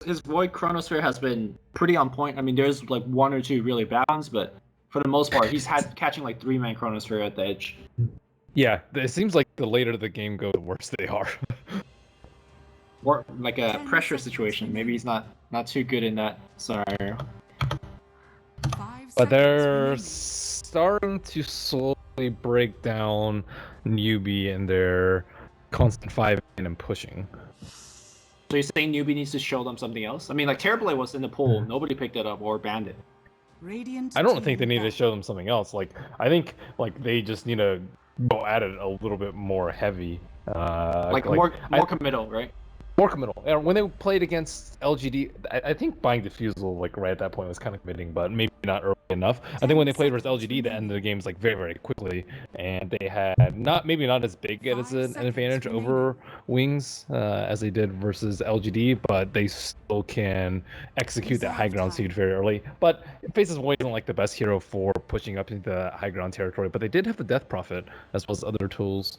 his Void Chronosphere has been pretty on point. I mean, there's like one or two really bad ones, but for the most part, he's had catching like 3-man Chronosphere at the edge. Yeah, it seems like the later the game goes, the worse they are. Or like a pressure situation. Maybe he's not too good in that scenario. But they're starting to slowly break down Newbee and their constant 5-man and pushing. So you're saying Newbee needs to show them something else? I mean, like Terrorblade was in the pool, nobody picked it up or banned it. I don't think they need to show them something else. Like, I think like they just need to go at it a little bit more heavy. More committal, right? More committal. And when they played against LGD, I think buying Diffusal like right at that point was kind of committing, but maybe not early enough. I think when they played versus LGD, the end of the games like very, very quickly, and they had maybe not as big as an advantage over Wings as they did versus LGD, but they still can execute that high ground siege very early. But Faces Void isn't like the best hero for pushing up into the high ground territory, but they did have the Death Prophet as well as other tools.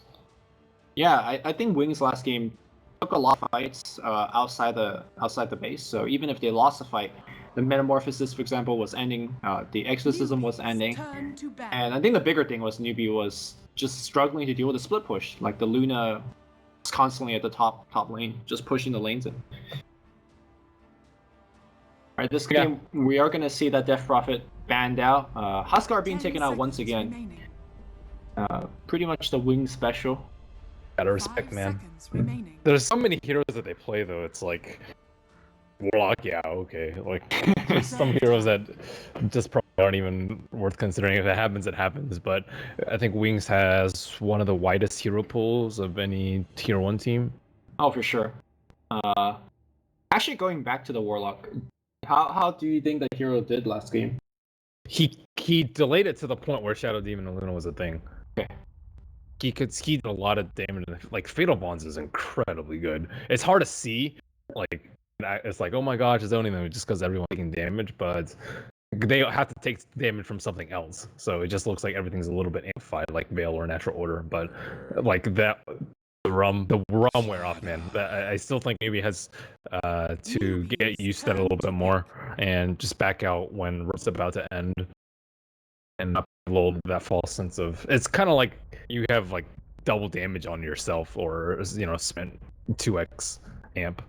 Yeah, I think Wings last game took a lot of fights outside the base. So even if they lost a fight, the Metamorphosis, for example, was ending. The Exorcism was ending, and I think the bigger thing was Newbee was just struggling to deal with the split push. Like the Luna was constantly at the top lane, just pushing the lanes in. Alright, this game we are gonna see that Death Prophet banned out. Huskar being taken out once again. Pretty much the Wing special. Gotta respect, man. There's so many heroes that they play though. It's like Warlock, yeah, okay. Like there's some heroes that just probably aren't even worth considering. If it happens, it happens. But I think Wings has one of the widest hero pools of any tier 1 team. Oh, for sure. Actually, going back to the Warlock, how do you think the hero did last game? He delayed it to the point where Shadow Demon and Luna was a thing. Okay. He did a lot of damage. Like Fatal Bonds is incredibly good. It's hard to see. Like it's like, oh my gosh, it's owning them just because everyone's taking damage, but they have to take damage from something else. So it just looks like everything's a little bit amplified, like Veil or Natural Order. But like that, the rum wear off, man. I still think maybe has to get used to that a little bit more and just back out when it's about to end and not lulled that false sense of. It's kind of like you have like double damage on yourself, or spent 2x amp.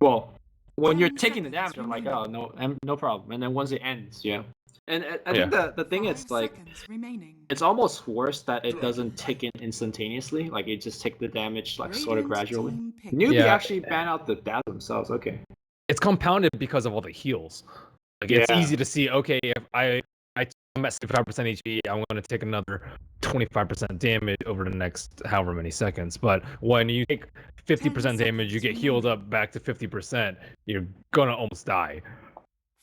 Well, when you're taking the damage, I'm like, oh no problem. And then once it ends, yeah. And I think the thing is like, it's almost worse that it doesn't tick in instantaneously. Like it just take the damage like sort of gradually. Newbee actually ban out the dazzle themselves. Okay. It's compounded because of all the heals. Like it's easy to see. Okay, if I'm at 65% HP, I'm going to take another 25% damage over the next however many seconds. But when you take 50% damage, you get healed up back to 50%, you're going to almost die.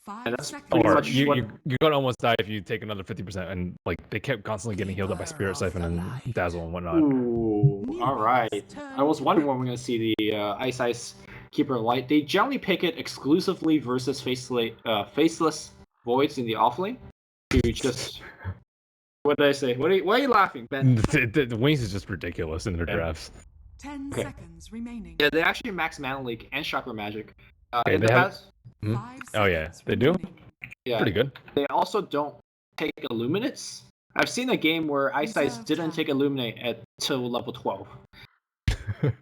Or you're going to almost die if you take another 50%. And like they kept constantly getting healed up by Spirit Siphon and Dazzle and whatnot. Ooh, alright. I was wondering when we're going to see the Ice Keeper Light. They generally pick it exclusively versus faceless Voids in the offlane. To just, what did I say? Why are you laughing, Ben? The Wings is just ridiculous in their drafts. 10 seconds remaining. Yeah, they actually max Mana Leak and Chakra Magic. Oh yeah, they do? Yeah. Pretty good. They also don't take Illuminates. I've seen a game where Ice didn't take Illuminate till level 12.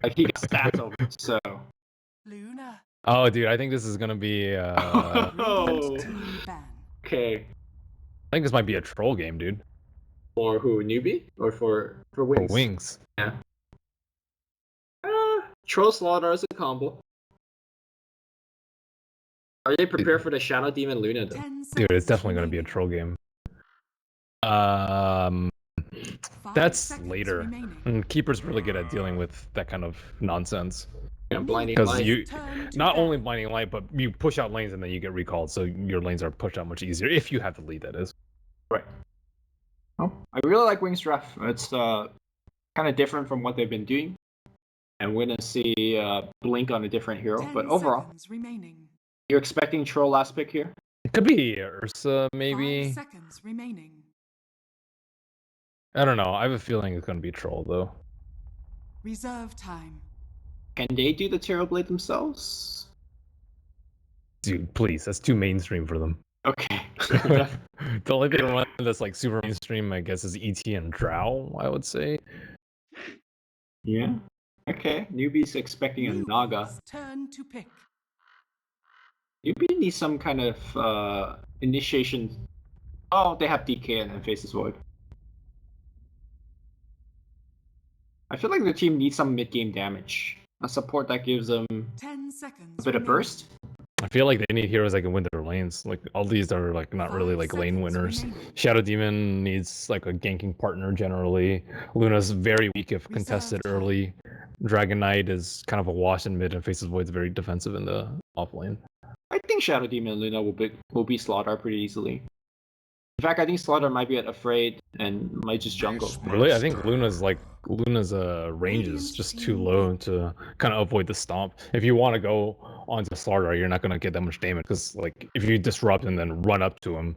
Like he got stats over, so. Luna. Oh, dude, I think this is gonna be. Okay. I think this might be a troll game, dude. For who? Newbee? Or for Wings? For Wings. Yeah. Troll Slaughter is a combo. Are they prepared for the Shadow Demon Luna though? Dude, it's definitely gonna be a troll game. That's later. And Keeper's really good at dealing with that kind of nonsense. Yeah, blinding because light. you not only blinding light, but you push out lanes and then you get recalled, so your lanes are pushed out much easier if you have the lead. That is right. Oh, I really like Wings draft. It's kind of different from what they've been doing, and we're gonna see Blink on a different hero. But overall, you're expecting Troll last pick here? It could be Ursa, maybe. 5 seconds remaining. I don't know. I have a feeling it's gonna be Troll though. Reserve time. Can they do the Terrorblade themselves? Dude, please, that's too mainstream for them. Okay. The only thing one that's like super mainstream, I guess, is ET and Drow, I would say. Yeah. Okay. Newbie's expecting a Naga. Newbee's turn to pick. Newbie needs some kind of initiation. Oh, they have DK and then Faces Void. I feel like the team needs some mid-game damage. A support that gives them 10 seconds. a bit of remaining. burst. I feel like they need heroes that can win their lanes. Like all these are like not really 5 like lane seconds winners. remaining. Shadow Demon needs like a ganking partner generally. Luna's very weak if contested Reserve time. early. Dragon Knight is kind of a wash in mid, and Faces Void's very defensive in the off lane. I think Shadow Demon and Luna will be Slaughter pretty easily. In fact, I think Slaughter might be afraid and might just jungle. Really, I think Luna's range is just too low to kind of avoid the stomp. If you want to go onto Slaughter, you're not gonna get that much damage because like if you disrupt and then run up to him,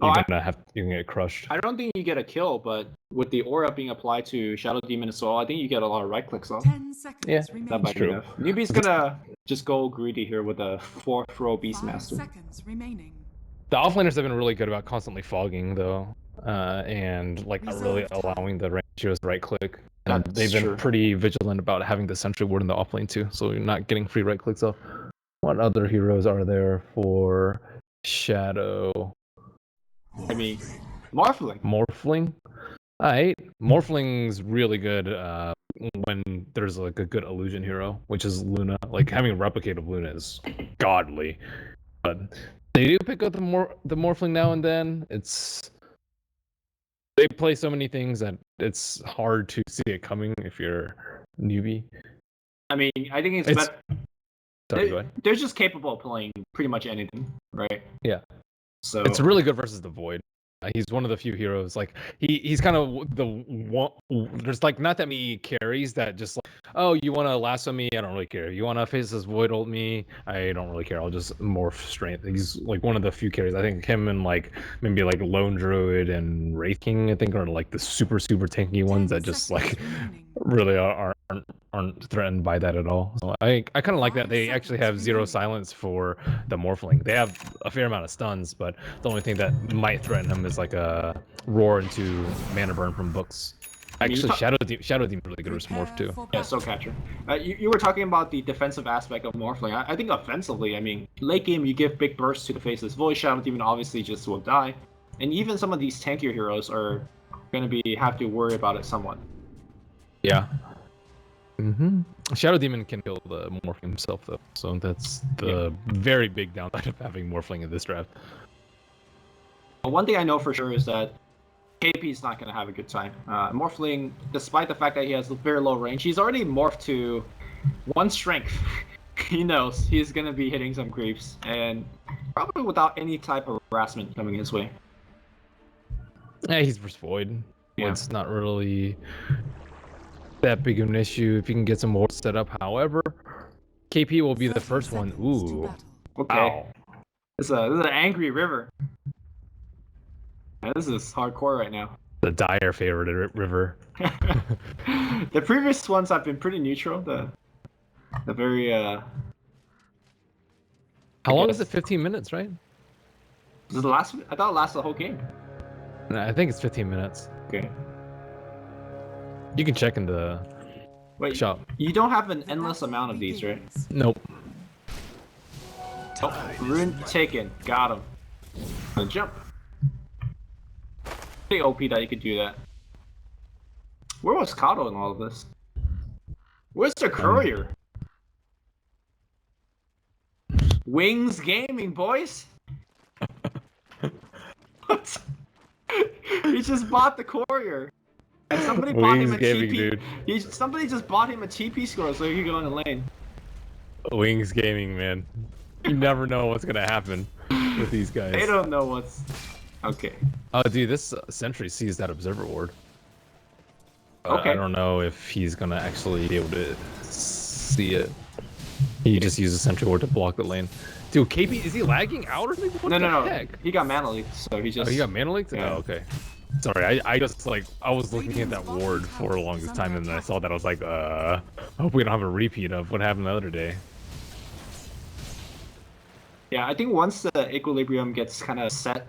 you're gonna get crushed. I don't think you get a kill, but with the aura being applied to Shadow Demon as well, I think you get a lot of right clicks off. 10 seconds Yeah, That remaining. might be true. enough. Newbie's gonna just go greedy here with a 4th row 5 Beastmaster. seconds remaining. The offlaners have been really good about constantly fogging though, and like not really Reserve time. allowing the ranges right click. And That's they've been true. pretty vigilant about having the sentry ward in the offlane too, so you're not getting free right clicks off. What other heroes are there for Shadow? I mean, Morphling. Morphling? Alright. Morphling's really good when there's like a good illusion hero, which is Luna. Like having a replicate of Luna is godly. But they do pick up the Morphling now and then. They play so many things that it's hard to see it coming if you're newbie. I mean, I think it's better. Sorry, go ahead. They're just capable of playing pretty much anything, right? Yeah. So It's really good versus the Void. He's one of the few heroes. Like he's kind of the one. There's like not that many carries that just like, oh, you want to lasso me? I don't really care. You want to face this Void ult me? I don't really care. I'll just morph strength. He's like one of the few carries. I think him and like maybe like Lone Druid and Wraith King, I think, are like the super tanky ones that just like really aren't threatened by that at all. So I kind of like that they actually have zero silence for the Morphling. They have a fair amount of stuns, but the only thing that might threaten him is like a roar into mana burn from books. Actually, Shadow Demon really good with Morph too. Yeah, Soul Catcher. You were talking about the defensive aspect of Morphling. I think offensively, I mean, late game you give big bursts to the faceless Void. Shadow Demon obviously just will die, and even some of these tankier heroes are going to have to worry about it somewhat. Yeah. Shadow Demon can kill the Morphling himself though, so that's the very big downside of having Morphling in this draft. One thing I know for sure is that KP is not going to have a good time. Morphling, despite the fact that he has very low range, he's already morphed to 1 strength. He knows he's going to be hitting some creeps, and probably without any type of harassment coming his way. Yeah, he's versus Void. Yeah. It's not really that big of an issue if you can get some more set up. However, KP will be the first one. Ooh. Okay. Wow. This is an angry river. Yeah, this is hardcore right now. The dire favorite river. The previous ones have been pretty neutral. The very How long is it? 15 minutes, right? This is the last. I thought it lasted the whole game. No, I think it's 15 minutes. Okay. You can check in the shop. You don't have an endless amount of these, right? Nope. Oh, rune taken. Got him. And jump. Pretty OP that you could do that. Where was Kato in all of this? Where's the courier? Wings Gaming, boys. What? He just bought the courier. And somebody bought him a Gaming, TP. dude. Somebody just bought him a TP score so he could go on the lane. Wings Gaming, man. You never know what's gonna happen with these guys. They don't know what's... Okay. Oh, dude, this Sentry sees that Observer Ward. Okay. I don't know if he's gonna actually be able to see it. He just uses Sentry Ward to block the lane. Dude, KP, is he lagging out or something? What No. Heck? He got mana leaked, so he just... Oh, he got mana leaked? Yeah. Oh, okay. Sorry, I just like I was looking at that ward for the longest time, and then I saw that I was like, I hope we don't have a repeat of what happened the other day. Yeah, I think once the equilibrium gets kind of set,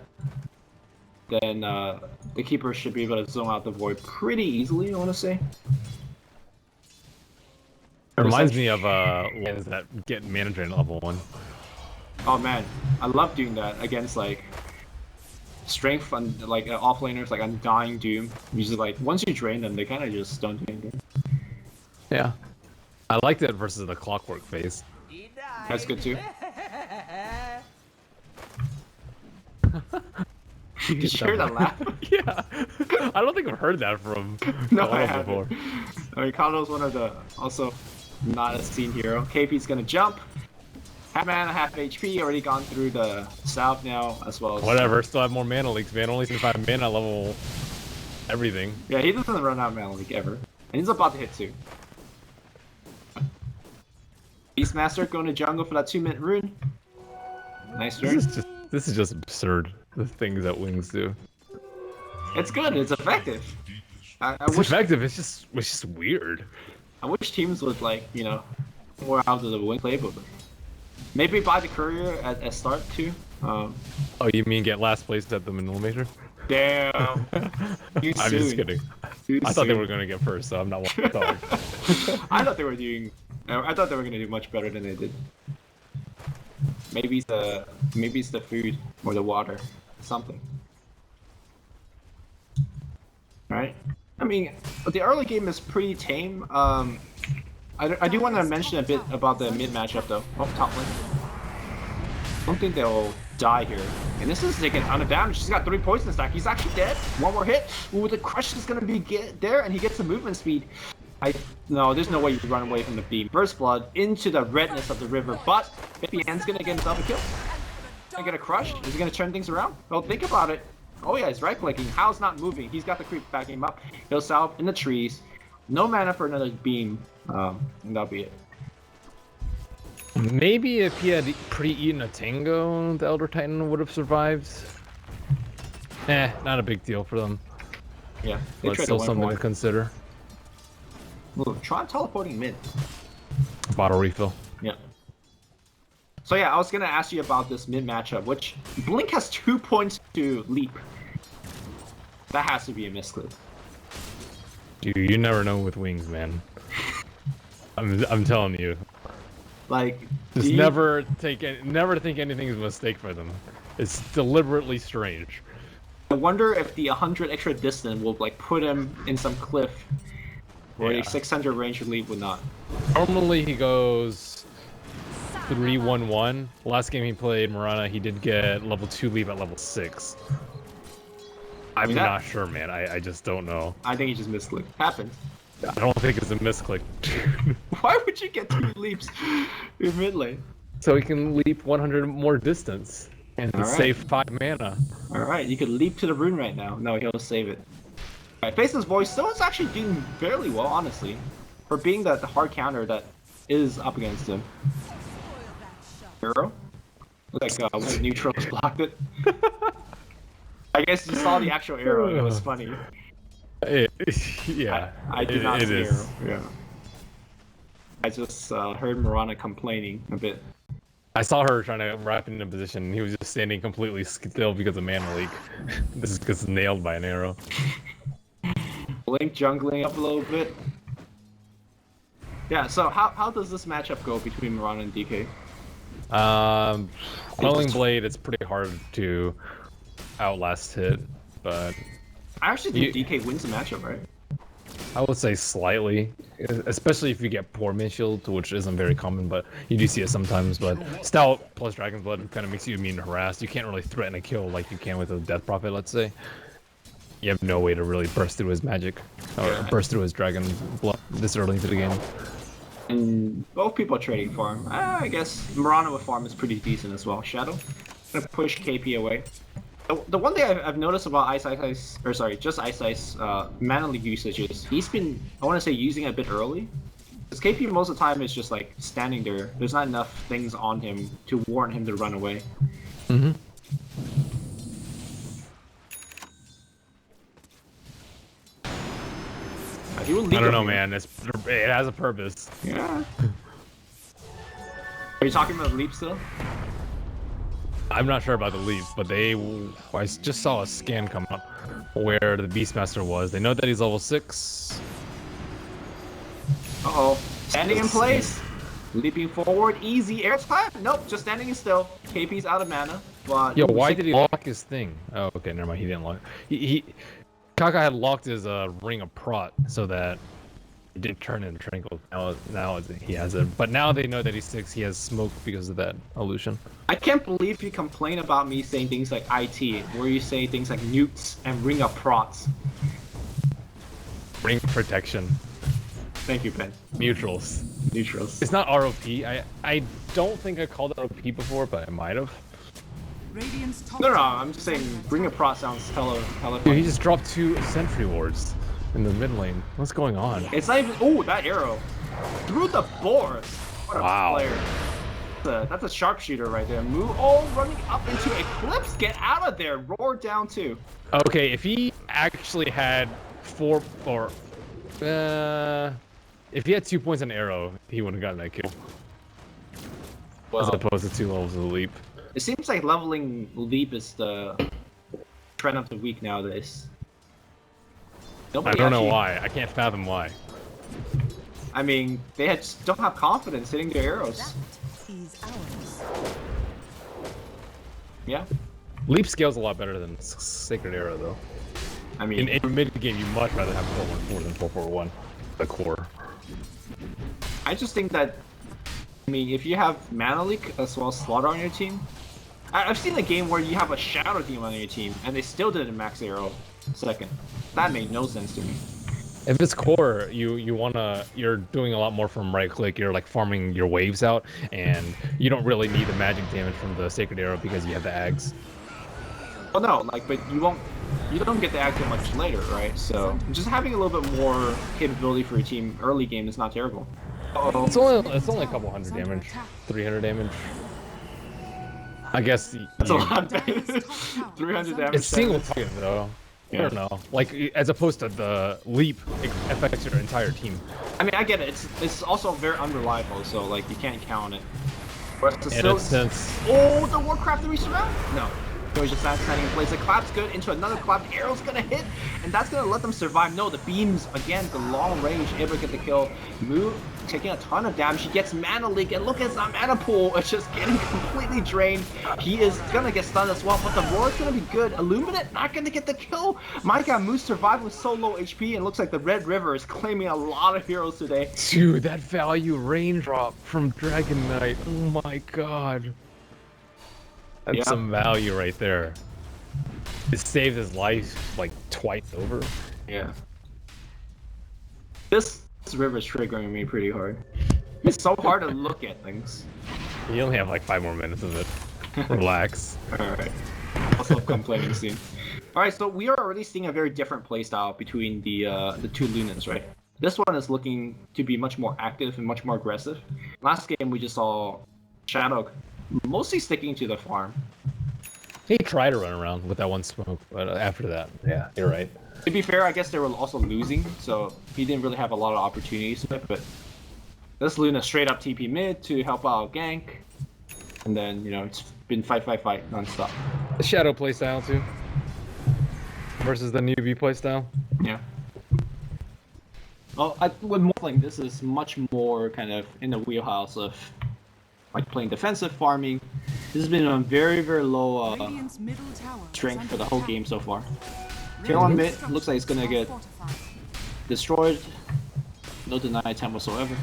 then the keeper should be able to zone out the void pretty easily, I want to say. It reminds me of lanes that get mana drain at level 1. Oh man, I love doing that against like strength on like offlaners like Undying Doom. Usually like once you drain them, they kind of just don't do anything. Yeah. I liked it versus the clockwork phase. That's good too. Did you hear that laugh? Yeah. I don't think I've heard that from No, Kano I haven't. before. I mean, Kano's one of the also not a seen hero. KP's gonna jump. Half mana, half HP. Already gone through the south now as well as. Whatever, still have more mana leaks, man. Only 75 mana level everything. Yeah, he doesn't run out of mana leak ever. And he's about to hit 2. Beastmaster going to jungle for that 2-minute rune. Nice turn. This is just absurd, the things that Wings do. It's good, it's effective. I It's wish effective, it's just weird. I wish teams would like, you know, more out of the wing playbook. Maybe buy the courier at start too. Oh, you mean get last place at the Millimeter? Damn. Too I'm just soon. kidding. Too I thought they soon. were gonna get first, so I'm not one dog. I thought they were doing. I thought they were gonna do much better than they did. Maybe it's the food or the water, something. Right? I mean, the early game is pretty tame. I do want to mention a bit about the mid matchup though. Oh, top lane. I don't think they'll die here. And this is taking on a damage. He's got 3 poison stack. He's actually dead. 1 more hit. Ooh, the crush is gonna be there, and he gets the movement speed. No, there's no way you run away from the beam. First blood into the redness of the river, but Baby Hand's gonna get himself a kill. Gonna get a crush. Is he gonna turn things around? Well, think about it. Oh yeah, he's right clicking. Hal's not moving. He's got the creep backing him up. He'll salve in the trees. No mana for another beam. And that'll be it. Maybe if he had pre-eaten a Tango, the Elder Titan would have survived. Not a big deal for them. Yeah, But still something to consider. Ooh, try teleporting mid. Bottle refill. Yeah. So yeah, I was gonna ask you about this mid matchup, which Blink has 2 points to leap. That has to be a misclick. Dude, you never know with Wings, man. I'm telling you. Like, Just never think anything is a mistake for them. It's deliberately strange. I wonder if the 100 extra distance will like put him in some cliff where a 600 range leap would not. Normally he goes 3-1-1. Last game he played Mirana, he did get level 2 leap at level 6. I'm not sure, man. I just don't know. I think he just misclicked. Happens. I don't think it's a misclick. Why would you get 2 leaps in mid lane? So he can leap 100 more distance and All right. save 5 mana. Alright, you could leap to the rune right now. No, he'll save it. Alright, Faceless Boy still is actually doing fairly well, honestly. For being the hard counter that is up against him. Hero? Looks like one of the neutrals blocked it. I guess you saw the actual arrow, it was funny. Yeah. I did not it see is. arrow. Yeah. I just heard Mirana complaining a bit. I saw her trying to wrap it in a position, and he was just standing completely still because of mana leak. This is gets nailed by an arrow. Blink jungling up a little bit. Yeah, so how does this matchup go between Mirana and DK? Quelling Blade, it's pretty hard to outlast hit, but I actually think DK wins the matchup, right? I would say slightly, especially if you get poor mid shield, which isn't very common, but you do see it sometimes. But Stout plus Dragon's Blood kind of makes you immune to harass. You can't really threaten a kill like you can with a Death Prophet, let's say. You have no way to really burst through his magic, or burst through his Dragon Blood this early into the game. And both people are trading farm. I guess Mirana with farm is pretty decent as well. Shadow, gonna push KP away. The one thing I've noticed about Ice, or sorry, just Ice, mana leak usage is he's been, I want to say, using it a bit early. Because KP most of the time is just like standing there. There's not enough things on him to warrant him to run away. Mm-hmm. He will leave I don't know, him. man. It has a purpose. Yeah. Are you talking about leap still? I'm not sure about the leap, but I just saw a scan come up where the Beastmaster was. They know that he's level 6. Uh-oh. Standing in place. Leaping forward. Easy air time. Nope, just standing still. KP's out of mana. But Yo, why did he lock his thing? Oh, okay, never mind. He didn't lock. Kaka had locked his ring of prot so that it didn't turn into Tranquil. Now he has it. But now they know that he's 6. He has smoke because of that illusion. I can't believe you complain about me saying things like IT, where you say things like newts and ring of prots. Ring protection. Thank you, Ben. Neutrals. Neutrals. It's not ROP. I don't think I called it ROP before, but I might have. No, I'm just saying ring of prot sounds hella Dude, funny. he just dropped 2 sentry wards in the mid lane. What's going on? It's not even. Oh, that arrow through the boards. What a Wow. player! That's a sharpshooter right there. Move. Oh, running up into Eclipse. Get out of there. Roar down too. Okay, if he actually had 4 or if he had 2 points on arrow, he would have gotten that kill. Well, As opposed to 2 levels of leap. it seems like leveling leap is the trend of the week nowadays. I Nobody don't know actually- why. I can't fathom why. I mean, they just don't have confidence hitting their arrows. That is ours. Yeah. Leap scales a lot better than Sacred Arrow, though. I mean, In mid game, you much rather have 4-1-4 than 4-4-1. The core. I just think that, I mean, if you have Mana Leak as well as Slaughter on your team, I've seen a game where you have a Shadow team on your team and they still didn't max arrow second. That made no sense to me. If it's core, you're doing a lot more from right click. You're like farming your waves out, and you don't really need the magic damage from the Sacred Arrow because you have the Ags. Well, no, like, but you don't get the active much later, right? So just having a little bit more capability for your team early game is not terrible. Uh-oh. It's only a couple hundred damage, 300 damage. I guess That's a lot. 300 damage. it's single target though. I don't know. Like as opposed to the leap affects your entire team. I mean, I get it. It's also very unreliable, so like you can't count it. Whereas the In a sense, Oh, the Warcraft resurround? No. So he's just standing in place. The clap's good into another clap. The arrow's gonna hit, and that's gonna let them survive. No, the beams again, the long range, able to get the kill. Move, taking a ton of damage. He gets mana leak, and look at that mana pool. It's just getting completely drained. He is gonna get stunned as well, but the roar's gonna be good. Illuminate not gonna get the kill. My God, Moose survived with so low HP, and looks like the Red River is claiming a lot of heroes today. dude, that value raindrop from Dragon Knight. Oh my God. That's Yeah. some value right there. It saved his life like twice over. Yeah. This river's triggering me pretty hard. It's so hard to look at things. You only have like 5 more minutes of it. Relax. Alright. I'll stop complaining soon. Alright, so we are already seeing a very different playstyle between the two Lunans, right? This one is looking to be much more active and much more aggressive. Last game we just saw Shadow mostly sticking to the farm. He tried to run around with that one smoke, but after that, yeah, you're right. To be fair, I guess they were also losing, so he didn't really have a lot of opportunities, but this Luna straight up TP mid to help out gank, and then, you know, it's been fight non-stop. The Shadow playstyle too. Versus the Newbee playstyle. Yeah. Well, with Morphling, this is much more kind of in the wheelhouse of like playing defensive farming. This has been on very, very low Radiant's middle tower is strength for the under whole attack. game so far. Kill on mid, looks like it's gonna get destroyed. No deny attempt whatsoever.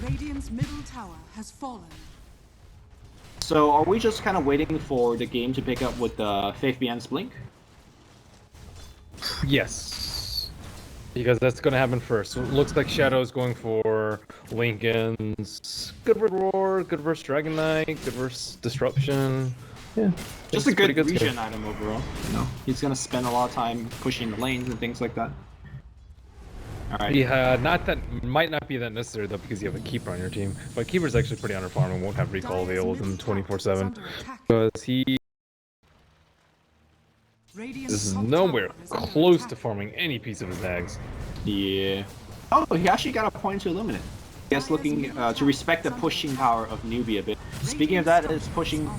Radiant's middle tower has fallen. So are we just kind of waiting for the game to pick up with the Faith Beyond's Blink? Yes. Because that's gonna happen first. So it looks like Shadow's going for Lincoln's. Good versus Roar, good versus Dragon Knight, good versus Disruption. Yeah. Just it's a good pretty regen skill. item overall. You know, he's gonna spend a lot of time pushing the lanes and things like that. Alright. Yeah, might not be that necessary though because you have a keeper on your team. But keeper's actually pretty underfarmed and won't have recall Dire's available middle in tower is 24/7. under attack. Because he Radiant's is top nowhere tower is under close to attack. farming any piece of his Ags. Yeah. Oh, he actually got a point to Illuminate. guess looking to respect the pushing power of Newbee a bit. Speaking of that, it's pushing.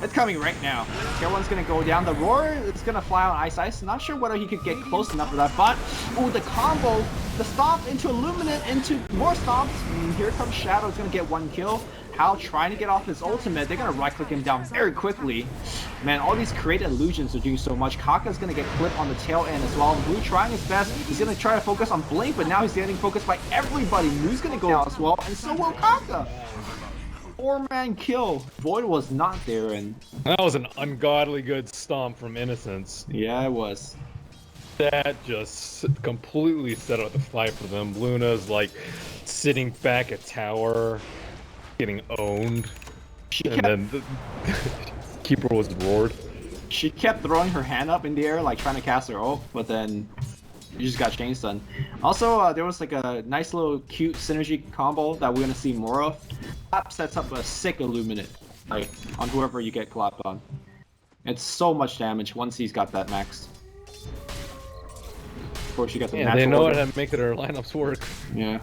It's coming right now. Tier 1's gonna go down. The roar is gonna fly on Ice. Not sure whether he could get close enough for that, but oh, the combo, the stomp into Illuminate, into more stomps. And here comes Shadow. He's gonna get 1 kill. Hal trying to get off his ultimate. They're gonna right-click him down very quickly. Man, all these created illusions are doing so much. Kaka's gonna get clipped on the tail end as well. Blue trying his best. He's gonna try to focus on Blink, but now he's getting focused by everybody. Blue's gonna go out as well, and so will Kaka. 4-man kill. Void was not there, and that was an ungodly good stomp from Innocence. yeah, it was. That just completely set up the fight for them. Luna's like sitting back at tower, getting owned, then the keeper was roared. She kept throwing her hand up in the air, like trying to cast her ult, but then you just got chain stun. Also, there was like a nice little cute synergy combo that we're gonna see more of. Clap sets up a sick Illuminate, like on whoever you get clapped on. It's so much damage once he's got that maxed. Of course, you got the natural they know order. how to make their lineups work. Yeah.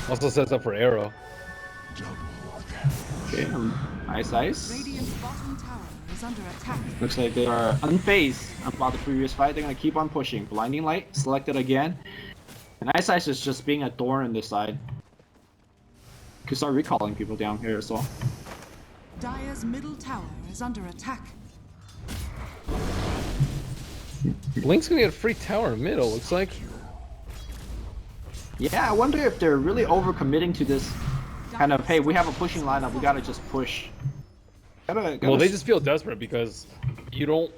Also sets up for Arrow. Okay, Ice. Radiant's bottom tower is under attack. Looks like they are unfazed about the previous fight. They're gonna keep on pushing. Blinding Light selected again. And Ice is just being a thorn on this side. Could start recalling people down here as well. Dire's middle tower is under attack. Blink's gonna get a free tower in middle, looks like. Yeah, I wonder if they're really overcommitting to this kind of, hey, we have a pushing lineup, we gotta just push. Well, they just feel desperate because you don't...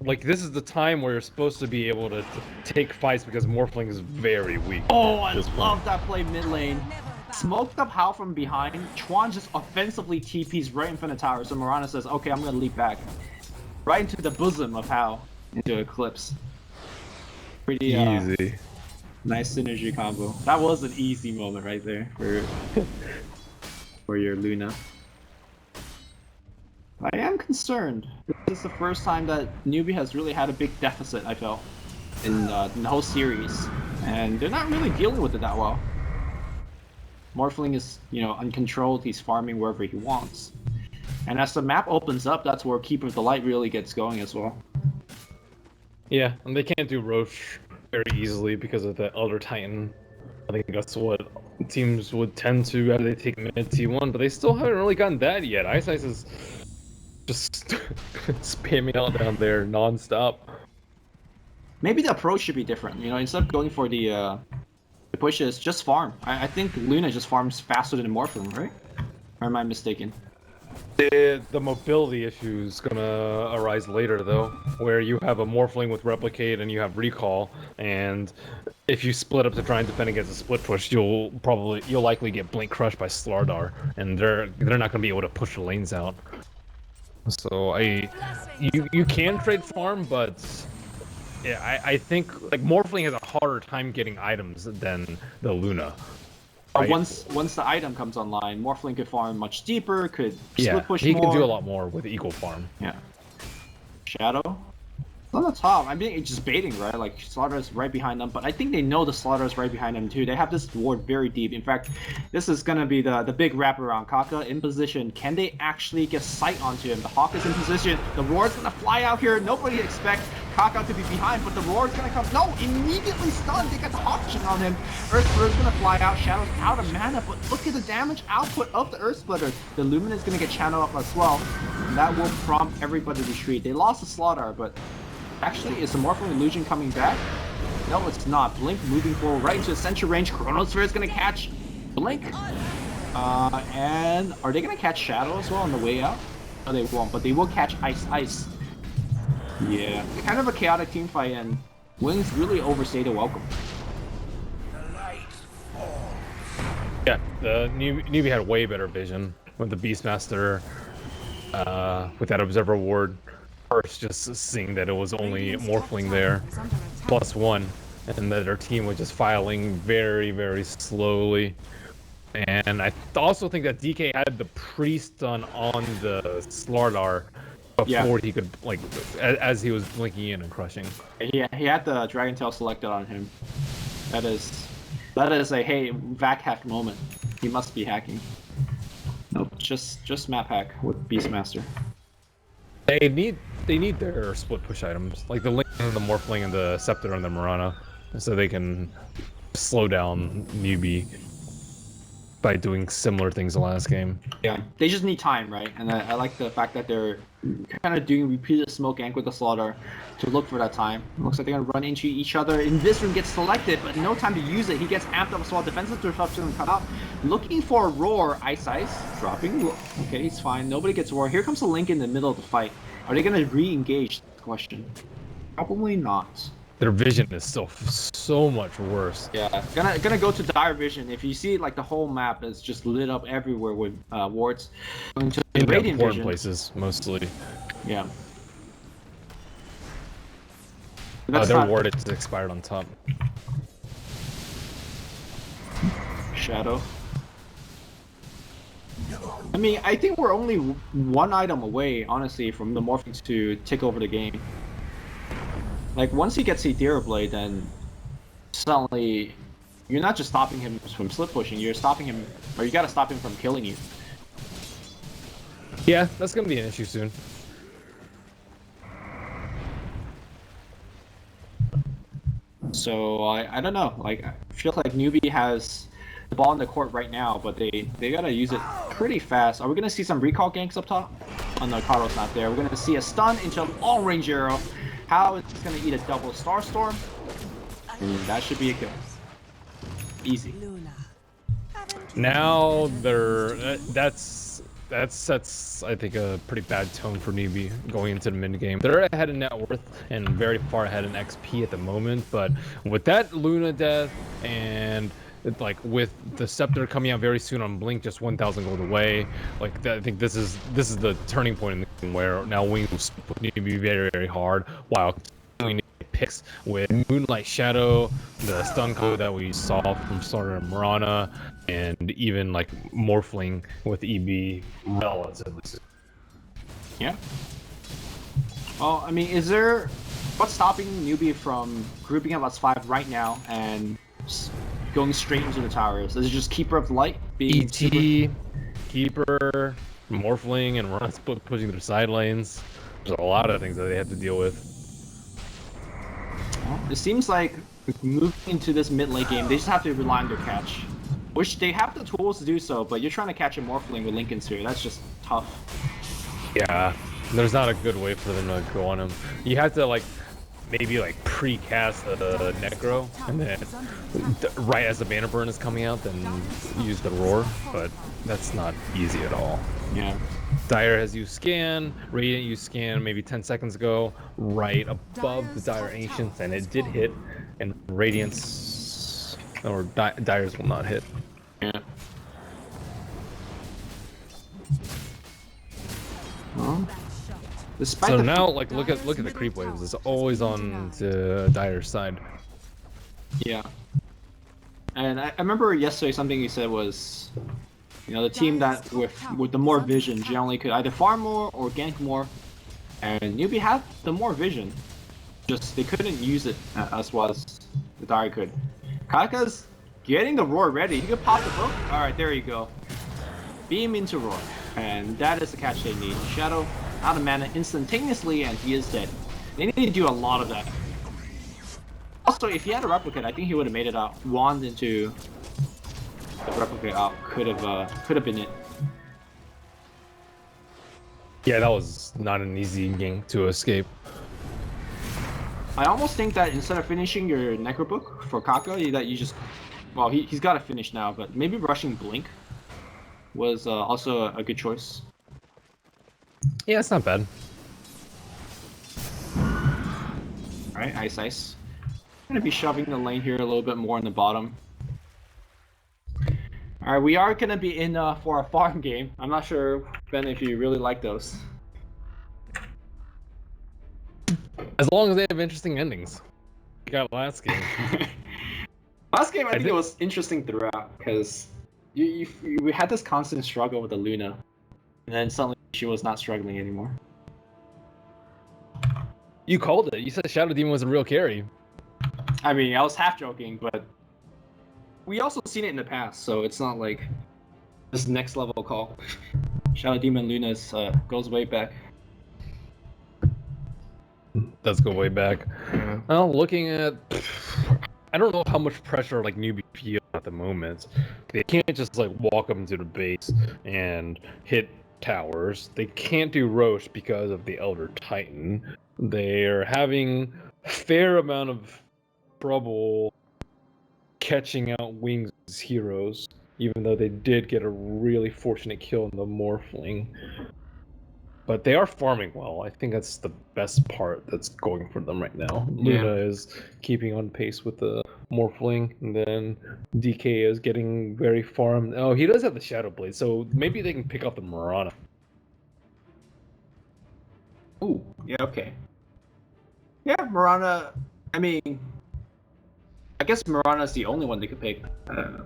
Like, this is the time where you're supposed to be able to take fights because Morphling is very weak. Oh, I love that play mid lane. Smoked up Hal from behind. Chuan just offensively TPs right in front of tower. So Mirana says, okay, I'm gonna leap back. Right into the bosom of Hal. Into Eclipse. Pretty easy. Nice synergy combo. That was an easy moment right there for your Luna. I am concerned. This is the first time that Newbee has really had a big deficit, I felt, in the whole series. And they're not really dealing with it that well. Morphling is, you know, uncontrolled. He's farming wherever he wants. And as the map opens up, that's where Keeper of the Light really gets going as well. Yeah, and they can't do Roche very easily because of the Elder Titan. I think that's what teams would tend to after they take mid T1, but they still haven't really gotten that yet. Ice is just spamming out down there non-stop. Maybe the approach should be different. You know, instead of going for the pushes, just farm. I think Luna just farms faster than Morphling, right? Or am I mistaken? The mobility issue is gonna arise later, though, where you have a Morphling with Replicate and you have Recall, and if you split up to try and defend against a split push, you'll likely get Blink crushed by Slardar, and they're not gonna be able to push the lanes out. So you can trade farm, but yeah, I think like Morphling has a harder time getting items than the Luna. Right? Once the item comes online, Morphling could farm much deeper, could split push he more. can do a lot more with equal farm. Yeah. Shadow? On the top, I mean, it's just baiting, right? Like, Slaughter's right behind them, but I think they know the Slaughter's right behind them too. They have this ward very deep. In fact, this is gonna be the big wraparound. Kaka in position. Can they actually get sight onto him? The Hawk is in position. The Roar's gonna fly out here. Nobody expects Kaka to be behind, but the Roar's gonna come. No, immediately stunned. They got the Hawk shit on him. Earth Splitter's gonna fly out. Shadow's out of mana, but look at the damage output of the Earth Splitter. The Luminous gonna get channeled up as well. And that will prompt everybody to retreat. They lost the Slaughter, but actually, is the Morphling illusion coming back? No, it's not. Blink moving forward right into the center range. Chronosphere is gonna catch Blink. And are they gonna catch Shadow as well on the way out? No, they won't, but they will catch Ice. Yeah, kind of a chaotic team fight, and Wings really overstayed the welcome. Yeah, the Newbee had way better vision with the Beastmaster, with that Observer Ward. First, just seeing that it was only Morphling there, +1, and that their team was just filing very, very slowly. And I also think that DK had the pre-stun on the Slardar before he could, like, as he was blinking in and crushing. Yeah, he had the Dragon Tail selected on him. That is That is a hey vac hack moment. He must be hacking. Nope, just map hack with Beastmaster. They need their split push items, like the Link and the Morphling and the Scepter and the Mirana, so they can slow down Newbee by doing similar things the last game. Yeah, they just need time, right? And I like the fact that they're kind of doing repeated smoke gank with the Slaughter to look for that time. Looks like they're gonna run into each other. And this room gets selected, but no time to use it. He gets amped up as well. Defensive disruption cut out. Looking for a roar. Ice dropping. Okay, he's fine. Nobody gets roar. Here comes the Link in the middle of the fight. Are they gonna re-engage? Question. Probably not. Their vision is still so much worse. Yeah, gonna go to dire vision. If you see like the whole map is just lit up everywhere with wards. Going to In the radiant important vision. places, mostly. Yeah. Their ward is expired on top. Shadow. I mean, I think we're only one item away, honestly, from the Morphing to take over the game. Like, once he gets Aetherial Blade, then suddenly you're not just stopping him from slip pushing, you're stopping him, or you gotta stop him from killing you. Yeah, that's gonna be an issue soon. So, I don't know, like, I feel like Newbee has the ball in the court right now, but they gotta use it pretty fast. Are we gonna see some recall ganks up top? Oh no, Karo's not there. We're gonna see a stun into a long range arrow. How is this gonna eat a double Star Storm? That should be a kill. Easy. Now that sets I think a pretty bad tone for Newbee going into the mid game. They're ahead in net worth and very far ahead in XP at the moment, but with that Luna death and like with the Scepter coming out very soon on Blink, just 1,000 gold away, like I think this is the turning point in the game where now Wings need to be very, very hard while doing picks with Moonlight Shadow, the stun code that we saw from Slaughter and Mirana, and even like Morphling with EB relatively soon. Yeah. Well, I mean, what's stopping Newbee from grouping up as 5 right now and going straight into the towers? Is it just Keeper of the Light? ET, Keeper, Morphling, and Mirana pushing their side lanes. There's a lot of things that they have to deal with. It seems like moving into this mid lane game, they just have to rely on their catch. Which they have the tools to do so, but you're trying to catch a Morphling with Linken's here. That's just tough. Yeah, there's not a good way for them to go on him. You have to like maybe like pre-cast the Necro, and then right as the Banner Burn is coming out, then use the Roar, but that's not easy at all. Yeah. Dire has used Scan, Radiant used Scan maybe 10 seconds ago, right above the Dire Ancients, and it did hit, and Radiant's, or Dire's will not hit. Yeah. Well, despite So the now, like, look at the creep waves. It's always on the Dire's side. Yeah. And I remember yesterday something you said was, you know, the team that with the more vision generally could either farm more or gank more, and Newbee had the more vision. Just they couldn't use it as well as the Dire could. Kaka's getting the Roar ready. He could pop the book. All right, there you go. Beam into Roar, and that is the catch they need. Shadow out of mana instantaneously, and he is dead. They need to do a lot of that. Also, if he had a replicate, I think he would have made it out. Wand into the replicate out could have been it. Yeah, that was not an easy game to escape. I almost think that instead of finishing your Necrobook for Kaka, that you just, well, he's got to finish now, but maybe rushing Blink was also a good choice. Yeah, it's not bad. Alright, Ice. I'm gonna be shoving the lane here a little bit more in the bottom. Alright, we are gonna be in for a farm game. I'm not sure, Ben, if you really like those. As long as they have interesting endings. We got last game. Last game, I think it was interesting throughout, because we had this constant struggle with the Luna, and then suddenly she was not struggling anymore. You called it. You said Shadow Demon was a real carry. I mean, I was half joking, but we also seen it in the past, so it's not like this next level call. Shadow Demon Luna's goes way back. Does go way back. Yeah. Well, looking at, I don't know how much pressure like Newbee feel at the moment. They can't just like walk up into the base and hit towers. They can't do Roche because of the Elder Titan. They're having a fair amount of trouble catching out Wings' heroes, even though they did get a really fortunate kill in the Morphling. But they are farming well. I think that's the best part that's going for them right now. Yeah. Luna is keeping on pace with the Morphling, and then DK is getting very farmed. Oh, he does have the Shadow Blade, so maybe they can pick up the Mirana. Ooh, yeah, okay. Yeah, Mirana, I mean, I guess Mirana's the only one they could pick.